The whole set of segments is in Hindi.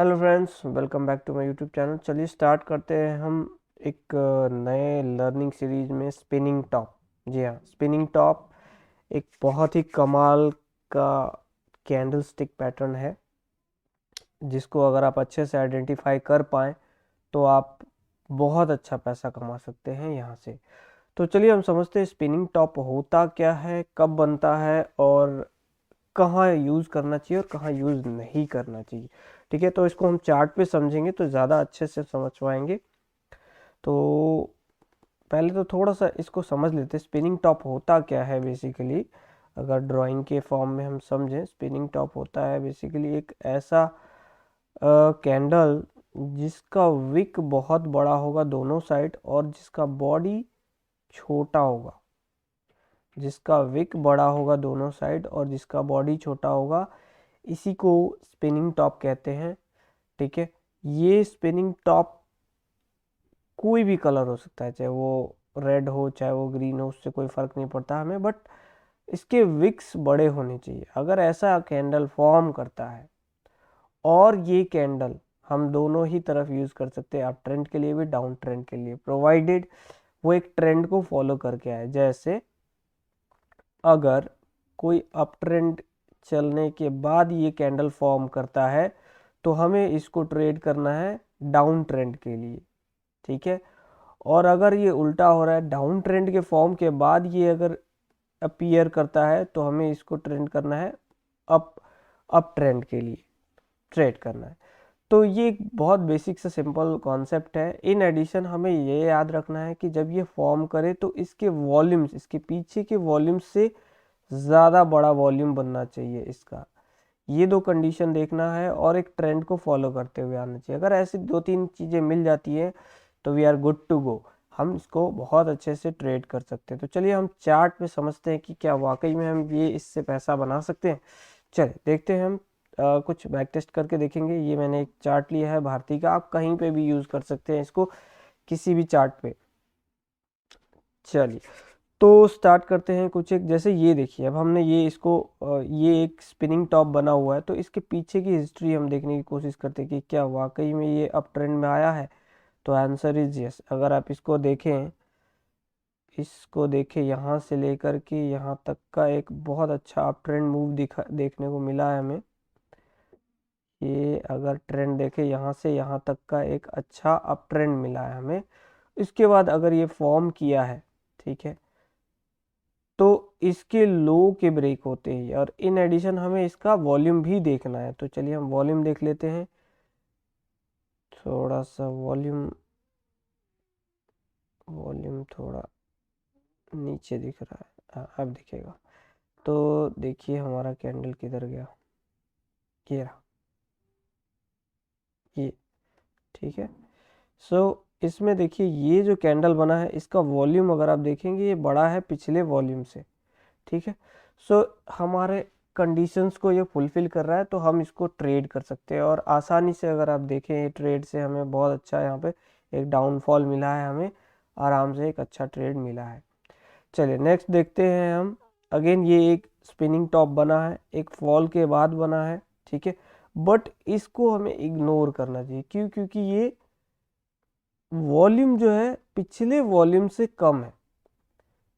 Hello friends, welcome back to my YouTube channel. चलिए स्टार्ट करते हैं हम एक नए लर्निंग सीरीज में स्पिनिंग टॉप। जी हाँ, स्पिनिंग टॉप एक बहुत ही कमाल का कैंडल स्टिक पैटर्न है जिसको अगर आप अच्छे से आइडेंटिफाई कर पाएँ तो आप बहुत अच्छा पैसा कमा सकते हैं यहाँ से। तो चलिए हम समझते हैं स्पिनिंग टॉप होता क्या है, कब बनता है और कहाँ यूज़ करना चाहिए और कहाँ यूज़ नहीं करना चाहिए। ठीक है, तो इसको हम चार्ट पे समझेंगे तो ज़्यादा अच्छे से समझ पाएंगे। तो पहले तो थोड़ा सा इसको समझ लेते हैं स्पिनिंग टॉप होता क्या है बेसिकली। अगर ड्राइंग के फॉर्म में हम समझें, स्पिनिंग टॉप होता है बेसिकली एक ऐसा कैंडल जिसका विक बहुत बड़ा होगा दोनों साइड और जिसका बॉडी छोटा होगा। जिसका विक बड़ा होगा दोनों साइड और जिसका बॉडी छोटा होगा, इसी को स्पिनिंग टॉप कहते हैं। ठीक है, ये स्पिनिंग टॉप कोई भी कलर हो सकता है, चाहे वो रेड हो चाहे वो ग्रीन हो, उससे कोई फ़र्क नहीं पड़ता हमें, बट इसके विक्स बड़े होने चाहिए। अगर ऐसा कैंडल फॉर्म करता है, और ये कैंडल हम दोनों ही तरफ यूज़ कर सकते हैं, अप ट्रेंड के लिए भी डाउन ट्रेंड के लिए, प्रोवाइडेड वो एक ट्रेंड को फॉलो करके आए। जैसे अगर कोई अप ट्रेंड चलने के बाद ये कैंडल फॉर्म करता है तो हमें इसको ट्रेड करना है डाउन ट्रेंड के लिए। ठीक है, और अगर ये उल्टा हो रहा है, डाउन ट्रेंड के फॉर्म के बाद ये अगर अपीयर करता है तो हमें इसको ट्रेंड करना है अप अप ट्रेंड के लिए ट्रेड करना है। तो ये एक बहुत बेसिक सा सिंपल कॉन्सेप्ट है। इन एडिशन हमें ये याद रखना है कि जब ये फॉर्म करे तो इसके वॉल्यूम्स, इसके पीछे के वॉल्यूम्स से ज़्यादा बड़ा वॉल्यूम बनना चाहिए इसका। ये दो कंडीशन देखना है और एक ट्रेंड को फॉलो करते हुए आना चाहिए। अगर ऐसी दो तीन चीज़ें मिल जाती हैं तो we are good to go, हम इसको बहुत अच्छे से ट्रेड कर सकते हैं। तो चलिए हम चार्ट पे समझते हैं कि क्या वाकई में हम ये इससे पैसा बना सकते हैं। चलिए देखते हैं हम कुछ बैक टेस्ट करके देखेंगे। ये मैंने एक चार्ट लिया है भारती का, आप कहीं पे भी यूज़ कर सकते हैं इसको, किसी भी चार्ट पे। चलिए तो स्टार्ट करते हैं कुछ एक, जैसे ये देखिए, अब हमने ये इसको ये एक स्पिनिंग टॉप बना हुआ है तो इसके पीछे की हिस्ट्री हम देखने की कोशिश करते हैं कि क्या वाकई में ये अप ट्रेंड में आया है। तो आंसर इज यस। अगर आप इसको देखें यहाँ से लेकर के यहाँ तक का एक बहुत अच्छा अप ट्रेंड मूव देखने को मिला है हमें। ये अगर ट्रेंड देखें यहाँ से यहाँ तक का एक अच्छा अप ट्रेंड मिला है हमें। इसके बाद अगर ये फॉर्म किया है, ठीक है, तो इसके लो के ब्रेक होते हैं और इन एडिशन हमें इसका वॉल्यूम भी देखना है। तो चलिए हम वॉल्यूम देख लेते हैं। थोड़ा सा वॉल्यूम वॉल्यूम थोड़ा नीचे दिख रहा है, हाँ अब दिखेगा। तो देखिए हमारा कैंडल किधर गया, ये रहा, ये। ठीक है, सो इसमें देखिए ये जो कैंडल बना है इसका वॉल्यूम अगर आप देखेंगे ये बड़ा है पिछले वॉल्यूम से। ठीक है, सो हमारे कंडीशंस को ये फुलफिल कर रहा है तो हम इसको ट्रेड कर सकते हैं और आसानी से। अगर आप देखें ये ट्रेड से हमें बहुत अच्छा यहाँ पे एक डाउनफॉल मिला है, हमें आराम से एक अच्छा ट्रेड मिला है। चलिए नेक्स्ट देखते हैं हम। अगेन ये एक स्पिनिंग टॉप बना है, एक फॉल के बाद बना है। ठीक है, बट इसको हमें इग्नोर करना चाहिए। क्यों? क्योंकि ये वॉल्यूम जो है पिछले वॉल्यूम से कम है।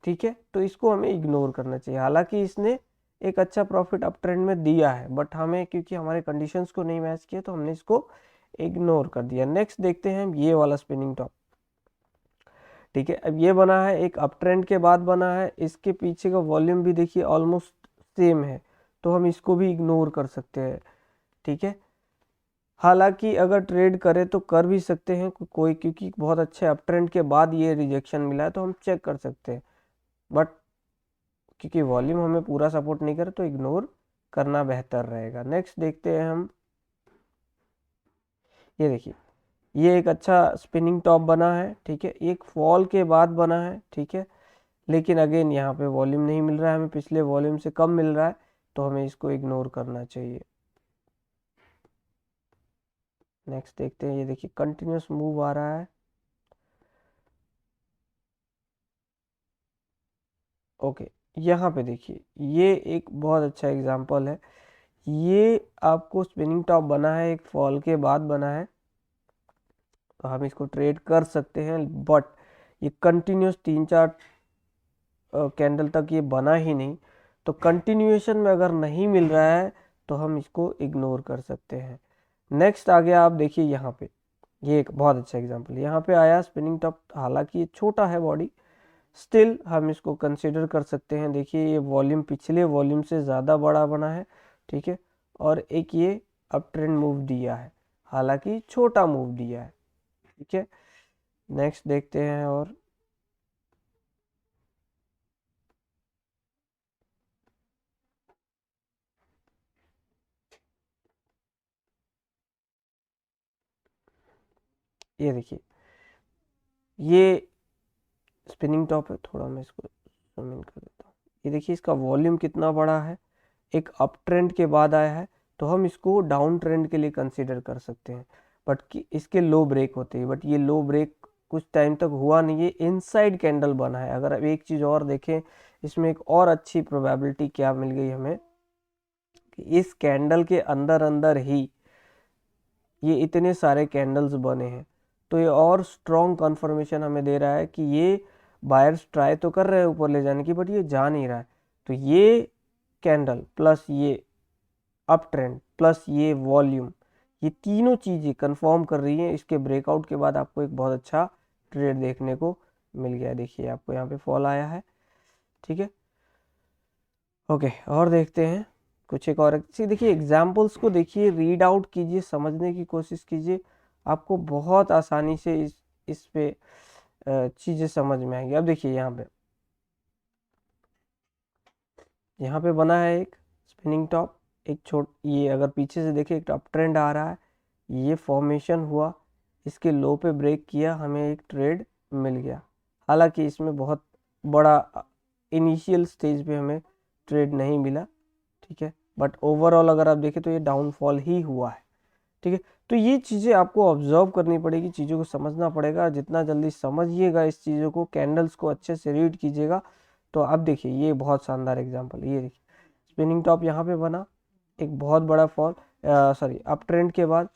ठीक है, तो इसको हमें इग्नोर करना चाहिए। हालांकि इसने एक अच्छा प्रॉफिट अप ट्रेंड में दिया है, बट हमें क्योंकि हमारे कंडीशंस को नहीं मैच किया तो हमने इसको इग्नोर कर दिया। नेक्स्ट देखते हैं हम ये वाला स्पिनिंग टॉप। ठीक है, अब ये बना है एक अप ट्रेंड के बाद बना है, इसके पीछे का वॉल्यूम भी देखिए ऑलमोस्ट सेम है, तो हम इसको भी इग्नोर कर सकते हैं। ठीक है, हालांकि अगर ट्रेड करें तो कर भी सकते हैं कोई, क्योंकि बहुत अच्छे अप ट्रेंड के बाद ये रिजेक्शन मिला है तो हम चेक कर सकते हैं, बट क्योंकि वॉल्यूम हमें पूरा सपोर्ट नहीं करे तो इग्नोर करना बेहतर रहेगा। नेक्स्ट देखते हैं हम। ये देखिए ये एक अच्छा स्पिनिंग टॉप बना है। ठीक है, एक फॉल के बाद बना है। ठीक है, लेकिन अगेन यहाँ पे वॉल्यूम नहीं मिल रहा है हमें, पिछले वॉल्यूम से कम मिल रहा है, तो हमें इसको इग्नोर करना चाहिए। नेक्स्ट देखते हैं। ये देखिए कंटिन्यूस मूव आ रहा है। ओके, यहाँ पे देखिए ये एक बहुत अच्छा एग्जांपल है। ये आपको स्पिनिंग टॉप बना है, एक फॉल के बाद बना है, तो हम इसको ट्रेड कर सकते हैं, बट ये कंटिन्यूस 3-4 कैंडल तक ये बना ही नहीं, तो कंटिन्यूएशन में अगर नहीं मिल रहा है तो हम इसको इग्नोर कर सकते हैं। नेक्स्ट आ गया, आप देखिए यहाँ पे, ये एक बहुत अच्छा एग्जांपल, यहाँ पे आया स्पिनिंग टॉप, हालांकि ये छोटा है बॉडी, स्टिल हम इसको कंसिडर कर सकते हैं। देखिए ये वॉल्यूम पिछले वॉल्यूम से ज़्यादा बड़ा बना है, ठीक है, और एक ये अप ट्रेंड मूव दिया है, हालांकि छोटा मूव दिया है, ठीक है। नेक्स्ट देखते हैं, और ये देखिए ये स्पिनिंग टॉप है, थोड़ा मैं इसको जूम इन कर देता हूँ। ये देखिए इसका वॉल्यूम कितना बड़ा है, एक अप ट्रेंड के बाद आया है, तो हम इसको डाउन ट्रेंड के लिए कंसीडर कर सकते हैं, बट इसके लो ब्रेक होते हैं, बट ये लो ब्रेक कुछ टाइम तक हुआ नहीं, ये इनसाइड कैंडल बना है। अगर अब एक चीज़ और देखें, इसमें एक और अच्छी प्रोबेबिलिटी क्या मिल गई हमें, कि इस कैंडल के अंदर अंदर ही ये इतने सारे कैंडल्स बने हैं, तो ये और स्ट्रॉन्ग कंफर्मेशन हमें दे रहा है कि ये बायर्स ट्राई तो कर रहे हैं ऊपर ले जाने की, बट ये जा नहीं रहा है। तो ये कैंडल प्लस ये अप ट्रेंड प्लस ये वॉल्यूम, ये तीनों चीज़ें कंफर्म कर रही हैं, इसके ब्रेकआउट के बाद आपको एक बहुत अच्छा ट्रेड देखने को मिल गया। देखिए आपको यहाँ पे फॉल आया है, ठीक है, ओके। और देखते हैं कुछ एक और अच्छी, देखिए एग्जाम्पल्स को देखिए, रीड आउट कीजिए, समझने की कोशिश कीजिए, आपको बहुत आसानी से इस पे चीज़ें समझ में आएंगी। अब देखिए यहाँ पे बना है एक स्पिनिंग टॉप, एक ये अगर पीछे से देखें एक अप ट्रेंड आ रहा है, ये फॉर्मेशन हुआ, इसके लो पे ब्रेक किया, हमें एक ट्रेड मिल गया। हालांकि इसमें बहुत बड़ा इनिशियल स्टेज पे हमें ट्रेड नहीं मिला, ठीक है, बट ओवरऑल अगर आप देखें तो ये डाउनफॉल ही हुआ है, ठीक है। तो ये चीज़ें आपको ऑब्जर्व करनी पड़ेगी, चीज़ों को समझना पड़ेगा, जितना जल्दी समझिएगा इस चीज़ों को, कैंडल्स को अच्छे से रीड कीजिएगा, तो अब देखिए ये बहुत शानदार एग्जांपल, ये देखिए स्पिनिंग टॉप यहाँ पे बना, एक बहुत बड़ा फॉल, सॉरी अप ट्रेंड के बाद,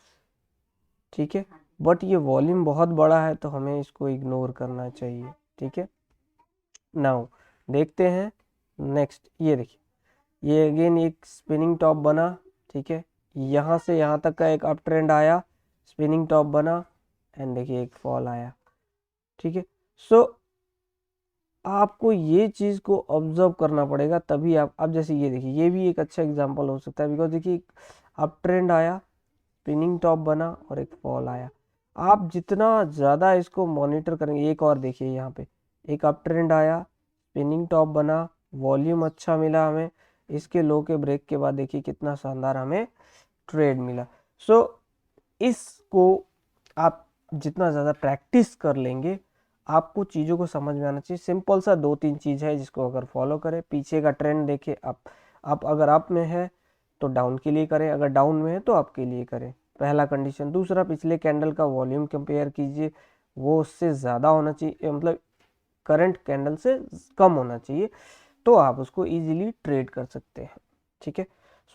ठीक है, बट ये वॉल्यूम बहुत बड़ा है, तो हमें इसको इग्नोर करना चाहिए, ठीक है। नाउ देखते हैं नेक्स्ट, ये देखिए ये अगेन एक स्पिनिंग टॉप बना, ठीक है, यहाँ से यहाँ तक का एक अप ट्रेंड आया, स्पिनिंग टॉप बना, एंड देखिए एक फॉल आया, ठीक है। सो आपको ये चीज़ को ऑब्जर्व करना पड़ेगा, तभी आप, अब जैसे ये देखिए ये भी एक अच्छा एग्जांपल हो सकता है, बिकॉज देखिए अप ट्रेंड आया, स्पिनिंग टॉप बना और एक फॉल आया। आप जितना ज़्यादा इसको मॉनिटर करेंगे, एक और देखिए यहाँ पे एक अप ट्रेंड आया, स्पिनिंग टॉप बना, वॉल्यूम अच्छा मिला हमें, इसके लो के ब्रेक के बाद देखिए कितना शानदार हमें ट्रेड मिला। सो इसको आप जितना ज़्यादा प्रैक्टिस कर लेंगे, आपको चीज़ों को समझ में आना चाहिए। सिंपल सा 2-3 चीज़ है जिसको अगर फॉलो करें, पीछे का ट्रेंड देखें, आप अगर अप में है तो डाउन के लिए करें, अगर डाउन में है तो अप के लिए करें, पहला कंडीशन। दूसरा, पिछले कैंडल का वॉल्यूम कंपेयर कीजिए, वो उससे ज़्यादा होना चाहिए, मतलब करंट कैंडल से कम होना चाहिए, तो आप उसको इजीली ट्रेड कर सकते हैं, ठीक है।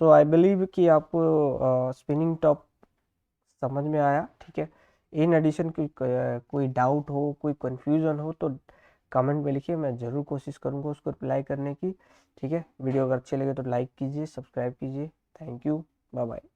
सो आई बिलीव कि आपको स्पिनिंग टॉप समझ में आया, ठीक है। इन एडिशन कोई डाउट हो, कोई कन्फ्यूज़न हो तो कमेंट में लिखिए, मैं ज़रूर कोशिश करूँगा उसको रिप्लाई करने की, ठीक है। वीडियो अगर अच्छे लगे तो लाइक कीजिए, सब्सक्राइब कीजिए। Thank you, bye bye.